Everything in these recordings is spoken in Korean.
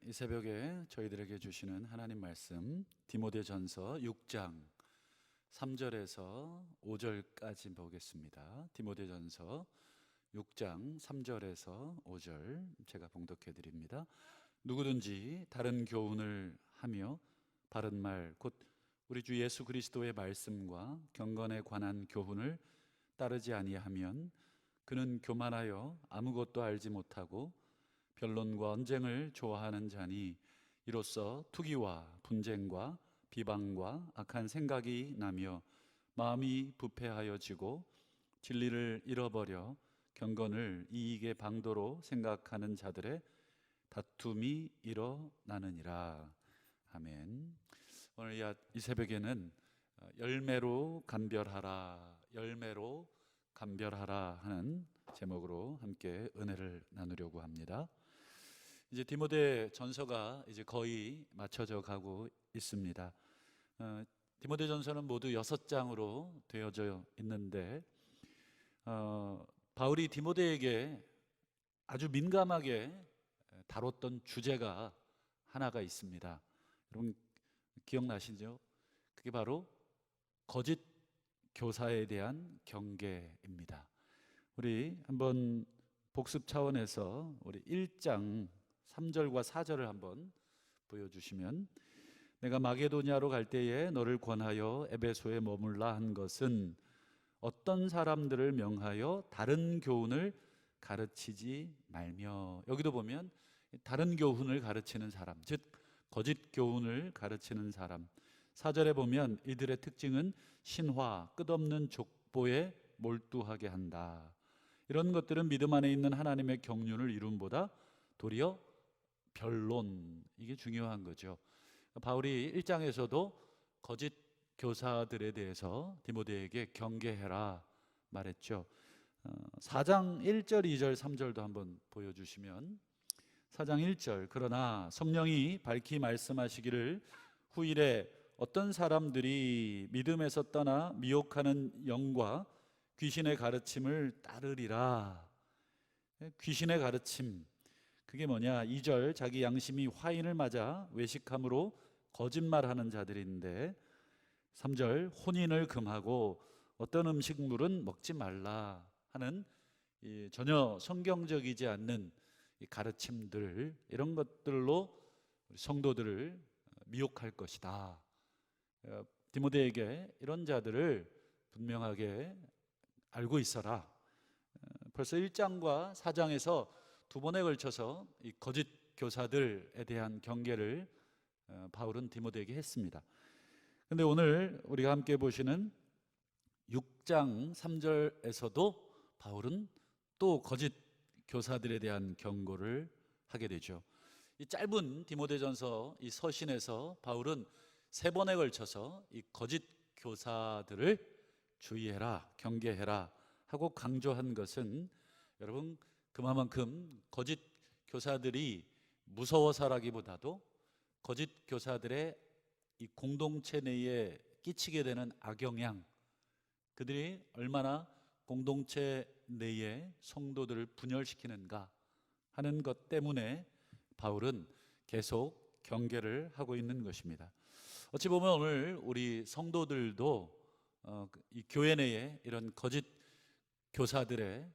이 새벽에 저희들에게 주시는 하나님 말씀 디모데전서 6장 3절에서 5절까지 보겠습니다. 디모데전서 6장 3절에서 5절 제가 봉독해 드립니다. 누구든지 다른 교훈을 하며 바른 말 곧 우리 주 예수 그리스도의 말씀과 경건에 관한 교훈을 따르지 아니하면 그는 교만하여 아무것도 알지 못하고 변론과 언쟁을 좋아하는 자니 이로써 투기와 분쟁과 비방과 악한 생각이 나며 마음이 부패하여지고 진리를 잃어버려 경건을 이익의 방도로 생각하는 자들의 다툼이 일어나느니라. 아멘. 오늘 이 새벽에는 열매로 간별하라, 열매로 간별하라 하는 제목으로 함께 은혜를 나누려고 합니다. 이제 디모데 전서가 이제 거의 맞춰져 가고 있습니다. 디모데 전서는 모두 6장으로 되어져 있는데 바울이 디모데에게 아주 민감하게 다뤘던 주제가 하나가 있습니다. 여러분 기억나시죠? 그게 바로 거짓 교사에 대한 경계입니다. 우리 한번 복습 차원에서 우리 1장 3절과 4절을 한번 보여주시면, 내가 마게도냐로 갈 때에 너를 권하여 에베소에 머물라 한 것은 어떤 사람들을 명하여 다른 교훈을 가르치지 말며. 여기도 보면 다른 교훈을 가르치는 사람, 즉 거짓 교훈을 가르치는 사람. 4절에 보면 이들의 특징은 신화, 끝없는 족보에 몰두하게 한다. 이런 것들은 믿음 안에 있는 하나님의 경륜을 이룸보다 도리어 변론, 이게 중요한 거죠. 바울이 1장에서도 거짓 교사들에 대해서 디모데에게 경계해라 말했죠. 4장 1절, 2절, 3절도 한번 보여주시면, 4장 1절, 그러나 성령이 밝히 말씀하시기를 후일에 어떤 사람들이 믿음에서 떠나 미혹하는 영과 귀신의 가르침을 따르리라. 귀신의 가르침, 그게 뭐냐? 2절, 자기 양심이 화인을 맞아 외식함으로 거짓말하는 자들인데, 3절, 혼인을 금하고 어떤 음식물은 먹지 말라 하는 전혀 성경적이지 않는 이 가르침들, 이런 것들로 성도들을 미혹할 것이다. 디모데에게 이런 자들을 분명하게 알고 있어라. 벌써 1장과 4장에서 두 번에 걸쳐서 이 거짓 교사들에 대한 경계를 바울은 디모데에게 했습니다. 그런데 오늘 우리가 함께 보시는 6장 3절에서도 바울은 또 거짓 교사들에 대한 경고를 하게 되죠. 이 짧은 디모데전서 이 서신에서 바울은 3번에 걸쳐서 이 거짓 교사들을 주의해라, 경계해라 하고 강조한 것은, 여러분 그만큼 거짓 교사들이 무서워서라기보다도 거짓 교사들의 이 공동체 내에 끼치게 되는 악영향, 그들이 얼마나 공동체 내에 성도들을 분열시키는가 하는 것 때문에 바울은 계속 경계를 하고 있는 것입니다. 어찌 보면 오늘 우리 성도들도 이 교회 내에 이런 거짓 교사들의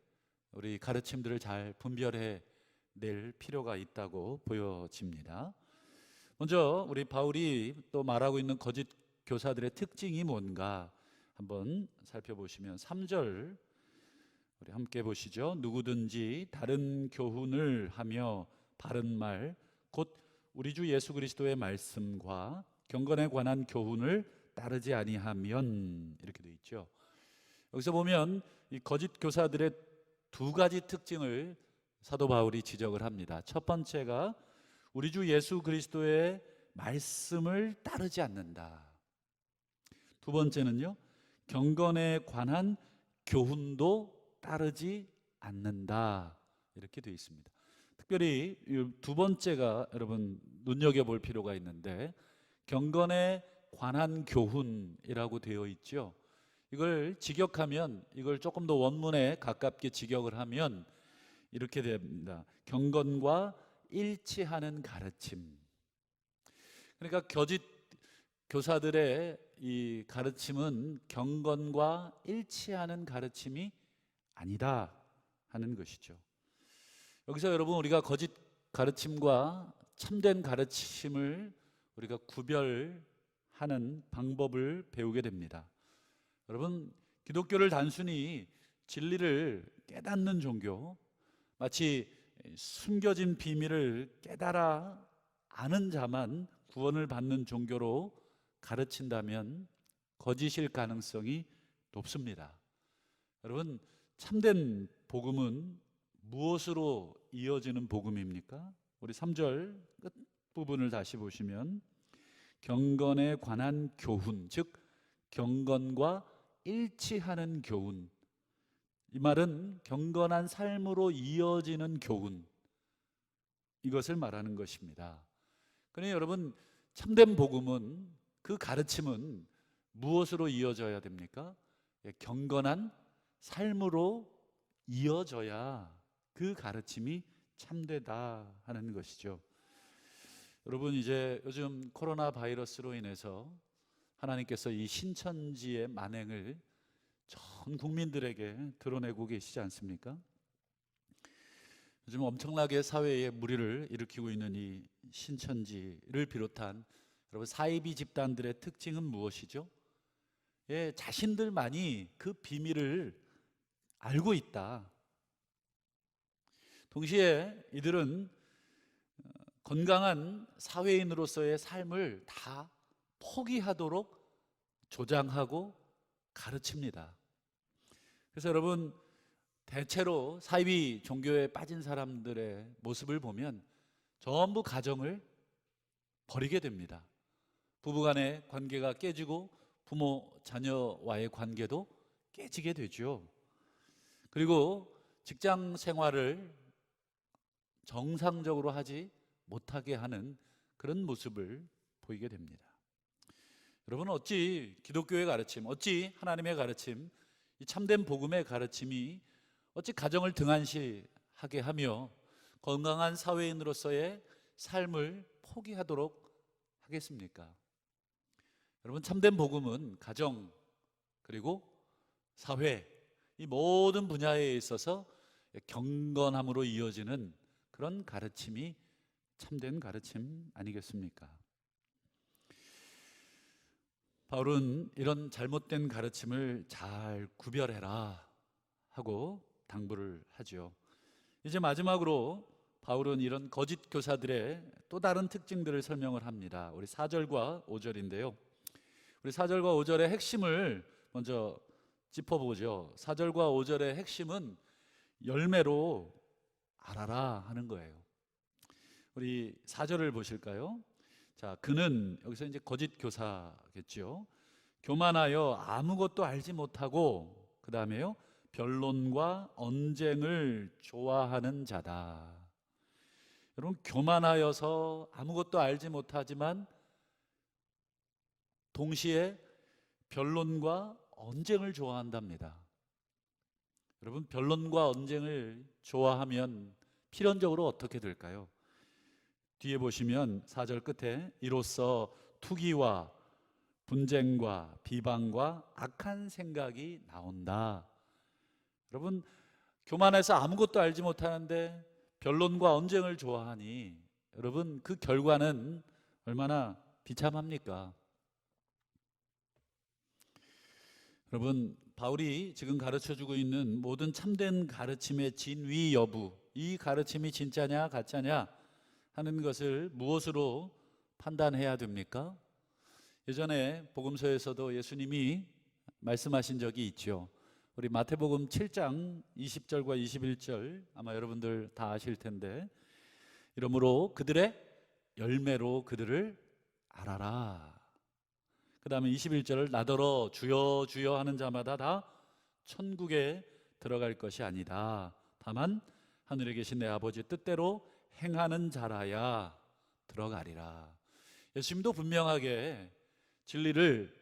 우리 가르침들을 잘 분별해 낼 필요가 있다고 보여집니다. 먼저 우리 바울이 또 말하고 있는 거짓 교사들의 특징이 뭔가 한번 살펴보시면, 3절 우리 함께 보시죠. 누구든지 다른 교훈을 하며 바른 말 곧 우리 주 예수 그리스도의 말씀과 경건에 관한 교훈을 따르지 아니하면, 이렇게 되어 있죠. 여기서 보면 이 거짓 교사들의 두 가지 특징을 사도 바울이 지적을 합니다. 첫 번째가 우리 주 예수 그리스도의 말씀을 따르지 않는다. 두 번째는요, 경건에 관한 교훈도 따르지 않는다. 이렇게 되어 있습니다. 특별히 이 두 번째가 여러분 눈여겨볼 필요가 있는데, 경건에 관한 교훈이라고 되어 있죠. 이걸 직역하면, 이걸 조금 더 원문에 가깝게 직역을 하면 이렇게 됩니다. 경건과 일치하는 가르침. 그러니까 거짓 교사들의 이 가르침은 경건과 일치하는 가르침이 아니다 하는 것이죠. 여기서 여러분, 우리가 거짓 가르침과 참된 가르침을 우리가 구별하는 방법을 배우게 됩니다. 여러분, 기독교를 단순히 진리를 깨닫는 종교, 마치 숨겨진 비밀을 깨달아 아는 자만 구원을 받는 종교로 가르친다면 거짓일 가능성이 높습니다. 여러분, 참된 복음은 무엇으로 이어지는 복음입니까? 우리 3절 끝 부분을 다시 보시면 경건에 관한 교훈, 즉 경건과 일치하는 교훈. 이 말은 경건한 삶으로 이어지는 교훈, 이것을 말하는 것입니다. 그러니 여러분, 참된 복음은, 그 가르침은 무엇으로 이어져야 됩니까? 경건한 삶으로 이어져야 그 가르침이 참되다 하는 것이죠. 여러분, 이제 요즘 코로나 바이러스로 인해서 하나님께서 이 신천지의 만행을 전 국민들에게 드러내고 계시지 않습니까? 요즘 엄청나게 사회에 무리를 일으키고 있는 이 신천지를 비롯한 여러분, 사이비 집단들의 특징은 무엇이죠? 자신들만이 그 비밀을 알고 있다. 동시에 이들은 건강한 사회인으로서의 삶을 다 포기하도록 조장하고 가르칩니다. 그래서 여러분, 대체로 사이비 종교에 빠진 사람들의 모습을 보면 전부 가정을 버리게 됩니다. 부부간의 관계가 깨지고 부모 자녀와의 관계도 깨지게 되죠. 그리고 직장 생활을 정상적으로 하지 못하게 하는 그런 모습을 보이게 됩니다. 여러분, 어찌 기독교의 가르침, 어찌 하나님의 가르침, 이 참된 복음의 가르침이 어찌 가정을 등한시하게 하며 건강한 사회인으로서의 삶을 포기하도록 하겠습니까? 여러분, 참된 복음은 가정 그리고 사회, 이 모든 분야에 있어서 경건함으로 이어지는 그런 가르침이 참된 가르침 아니겠습니까? 바울은 이런 잘못된 가르침을 잘 구별해라 하고 당부를 하죠. 이제 마지막으로 바울은 이런 거짓 교사들의 또 다른 특징들을 설명을 합니다. 우리 4절과 5절인데요. 우리 4절과 5절의 핵심을 먼저 짚어보죠. 4절과 5절의 핵심은 열매로 알아라 하는 거예요. 우리 4절을 보실까요? 자, 그는, 여기서 이제 거짓 교사겠죠. 교만하여 아무것도 알지 못하고, 그 다음에요, 변론과 언쟁을 좋아하는 자다. 여러분, 교만하여서 아무것도 알지 못하지만 동시에 변론과 언쟁을 좋아한답니다. 여러분, 변론과 언쟁을 좋아하면 필연적으로 어떻게 될까요? 뒤에 보시면 4절 끝에 이로써 투기와 분쟁과 비방과 악한 생각이 나온다. 여러분, 교만해서 아무것도 알지 못하는데 변론과 언쟁을 좋아하니 여러분, 그 결과는 얼마나 비참합니까? 여러분, 바울이 지금 가르쳐주고 있는 모든 참된 가르침의 진위 여부, 이 가르침이 진짜냐 가짜냐 하는 것을 무엇으로 판단해야 됩니까? 예전에 복음서에서도 예수님이 말씀하신 적이 있죠. 우리 마태복음 7장 20절과 21절 아마 여러분들 다 아실 텐데, 이러므로 그들의 열매로 그들을 알아라. 그 다음에 21절을 나더러 주여 주여 하는 자마다 다 천국에 들어갈 것이 아니다. 다만 하늘에 계신 내 아버지 뜻대로 행하는 자라야 들어가리라. 예수님도 분명하게 진리를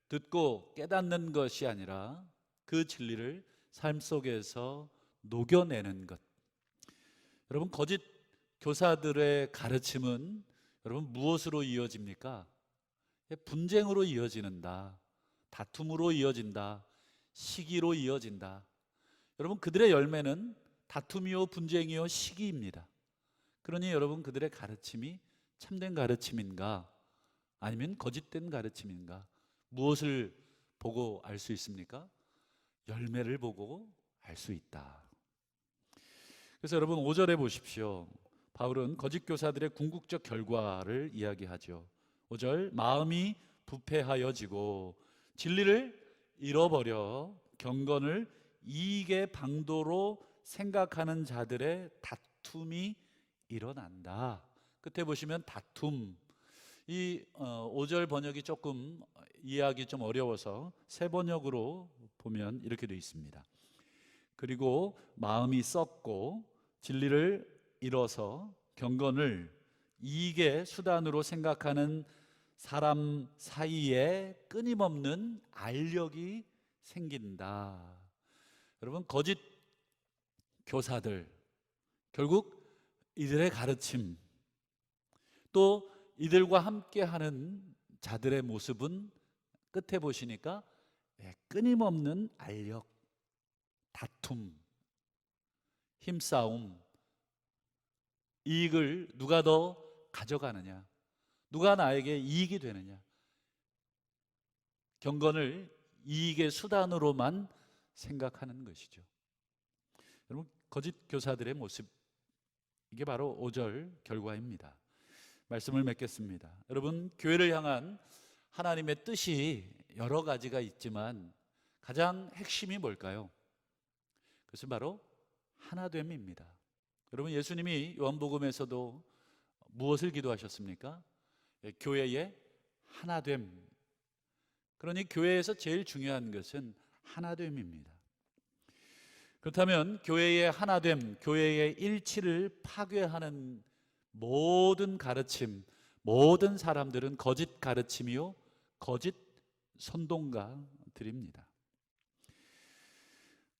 듣고 깨닫는 것이 아니라 그 진리를 삶 속에서 녹여내는 것. 여러분, 거짓 교사들의 가르침은 여러분 무엇으로 이어집니까? 분쟁으로 이어지는다. 다툼으로 이어진다. 시기로 이어진다. 여러분 그들의 열매는 다툼이요 분쟁이요 시기입니다. 그러니 여러분 그들의 가르침이 참된 가르침인가 아니면 거짓된 가르침인가 무엇을 보고 알 수 있습니까? 열매를 보고 알 수 있다. 그래서 여러분 5절에 보십시오. 바울은 거짓 교사들의 궁극적 결과를 이야기하죠. 5절 마음이 부패하여지고 진리를 잃어버려 경건을 이익의 방도로 생각하는 자들의 다툼이 일어난다. 끝에 보시면 다툼. 이 5절 번역이 조금 이해하기 좀 어려워서 새 번역으로 보면 이렇게 되어 있습니다. 그리고 마음이 썩고 진리를 잃어서 경건을 이익의 수단으로 생각하는 사람 사이에 끊임없는 알력이 생긴다. 여러분 거짓 교사들 결국 이들의 가르침 또 이들과 함께하는 자들의 모습은 끝에 보시니까 끊임없는 알력, 다툼, 힘싸움, 이익을 누가 더 가져가느냐, 누가 나에게 이익이 되느냐, 경건을 이익의 수단으로만 생각하는 것이죠. 여러분 거짓 교사들의 모습 이게 바로 5절 결과입니다. 말씀을 맺겠습니다. 여러분 교회를 향한 하나님의 뜻이 여러 가지가 있지만 가장 핵심이 뭘까요? 그것은 바로 하나됨입니다. 여러분 예수님이 요한복음에서도 무엇을 기도하셨습니까? 교회의 하나됨. 그러니 교회에서 제일 중요한 것은 하나됨입니다. 그렇다면 교회의 하나됨, 교회의 일치를 파괴하는 모든 가르침, 모든 사람들은 거짓 가르침이요 거짓 선동가들입니다.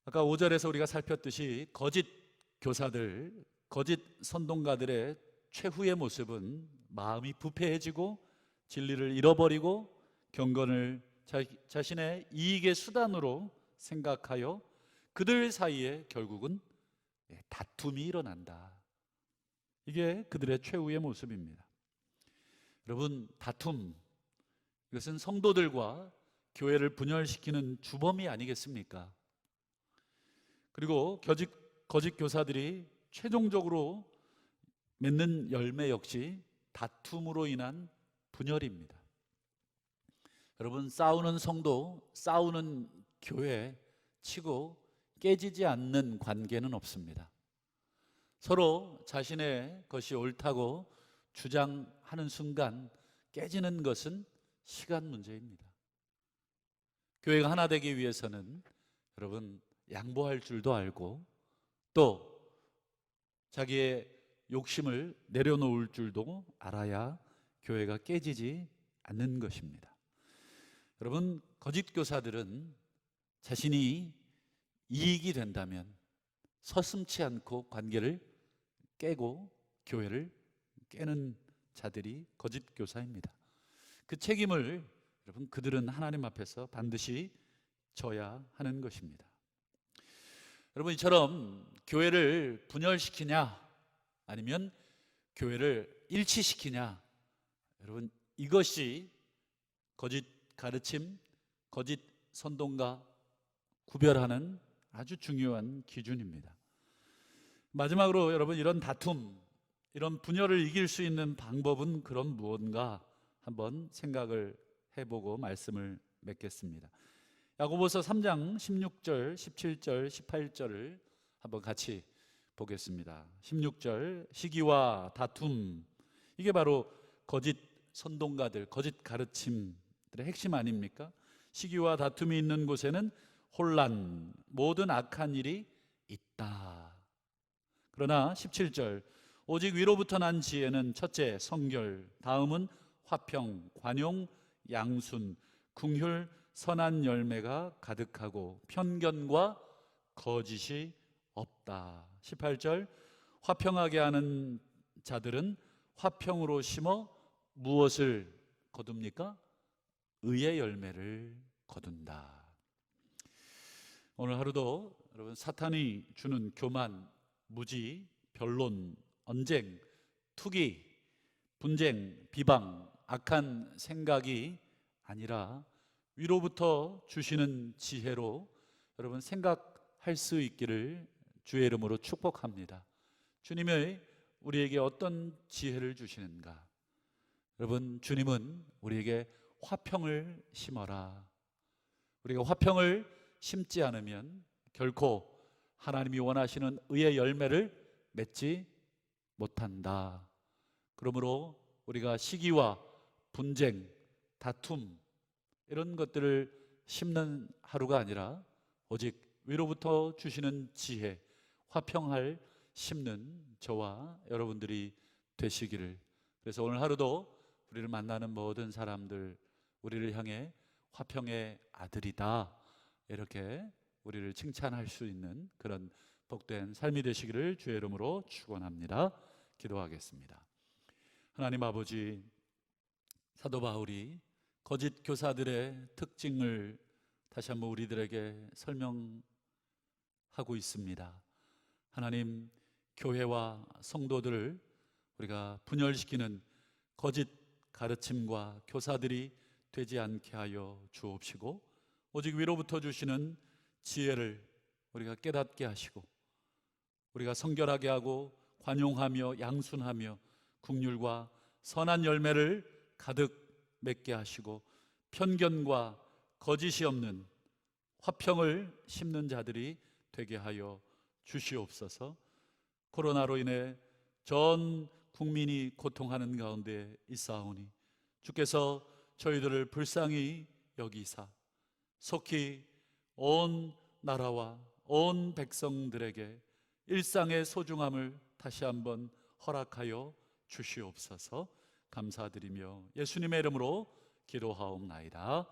아까 5절에서 우리가 살폈듯이 거짓 교사들, 거짓 선동가들의 최후의 모습은 마음이 부패해지고 진리를 잃어버리고 경건을 자신의 이익의 수단으로 생각하여 그들 사이에 결국은 다툼이 일어난다. 이게 그들의 최후의 모습입니다. 여러분 다툼 이것은 성도들과 교회를 분열시키는 주범이 아니겠습니까? 그리고 거짓 교사들이 최종적으로 맺는 열매 역시 다툼으로 인한 분열입니다. 여러분 싸우는 성도, 싸우는 교회 치고 깨지지 않는 관계는 없습니다. 서로 자신의 것이 옳다고 주장하는 순간 깨지는 것은 시간 문제입니다. 교회가 하나 되기 위해서는 여러분 양보할 줄도 알고 또 자기의 욕심을 내려놓을 줄도 알아야 교회가 깨지지 않는 것입니다. 여러분 거짓 교사들은 자신이 이익이 된다면 서슴지 않고 관계를 깨고 교회를 깨는 자들이 거짓 교사입니다. 그 책임을 여러분 그들은 하나님 앞에서 반드시 져야 하는 것입니다. 여러분 이처럼 교회를 분열시키냐 아니면 교회를 일치시키냐 여러분 이것이 거짓 가르침, 거짓 선동가 구별하는 아주 중요한 기준입니다. 마지막으로 여러분 이런 다툼, 이런 분열을 이길 수 있는 방법은 그럼 무엇인가 한번 생각을 해보고 말씀을 맺겠습니다. 야고보서 3장 16절, 17절, 18절을 한번 같이 보겠습니다. 16절 시기와 다툼 이게 바로 거짓 선동가들, 거짓 가르침들의 핵심 아닙니까? 시기와 다툼이 있는 곳에는 혼란, 모든 악한 일이 있다. 그러나 17절 오직 위로부터 난 지혜는 첫째 성결, 다음은 화평, 관용, 양순, 긍휼, 선한 열매가 가득하고 편견과 거짓이 없다. 18절 화평하게 하는 자들은 화평으로 심어 무엇을 거둡니까? 의의 열매를 거둔다. 오늘 하루도 여러분, 사탄이 주는 교만, 무지, 변론, 언쟁, 투기, 분쟁, 비방, 악한 생각이 아니라 위로부터 주시는 지혜로 여러분 생각할 수 있기를 주의 이름으로 축복합니다. 주님의 우리에게 어떤 지혜를 주시는가? 여러분, 주님은 우리에게 화평을 심어라. 우리가 화평을 심지 않으면 결코 하나님이 원하시는 의의 열매를 맺지 못한다. 그러므로 우리가 시기와 분쟁, 다툼 이런 것들을 심는 하루가 아니라 오직 위로부터 주시는 지혜, 화평할 심는 저와 여러분들이 되시기를. 그래서 오늘 하루도 우리를 만나는 모든 사람들, 우리를 향해 화평의 아들이다, 이렇게 우리를 칭찬할 수 있는 그런 복된 삶이 되시기를 주의 이름으로 축원합니다. 기도하겠습니다. 하나님 아버지, 사도 바울이 거짓 교사들의 특징을 다시 한번 우리들에게 설명하고 있습니다. 하나님, 교회와 성도들을 우리가 분열시키는 거짓 가르침과 교사들이 되지 않게 하여 주옵시고, 오직 위로부터 주시는 지혜를 우리가 깨닫게 하시고, 우리가 성결하게 하고 관용하며 양순하며 긍휼과 선한 열매를 가득 맺게 하시고, 편견과 거짓이 없는 화평을 심는 자들이 되게 하여 주시옵소서. 코로나로 인해 전 국민이 고통하는 가운데 있사오니 주께서 저희들을 불쌍히 여기사 속히 온 나라와 온 백성들에게 일상의 소중함을 다시 한번 허락하여 주시옵소서. 감사드리며 예수님의 이름으로 기도하옵나이다.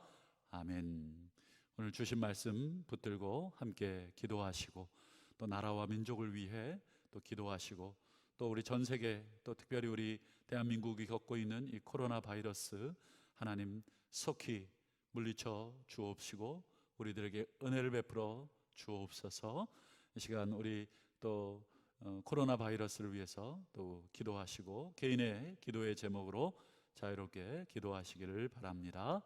아멘. 오늘 주신 말씀 붙들고 함께 기도하시고, 또 나라와 민족을 위해 또 기도하시고, 또 우리 전 세계, 또 특별히 우리 대한민국이 겪고 있는 이 코로나 바이러스 하나님 속히 물리쳐 주옵시고 우리들에게 은혜를 베풀어 주옵소서. 이 시간 우리 또 코로나 바이러스를 위해서 또 기도하시고 개인의 기도의 제목으로 자유롭게 기도하시기를 바랍니다.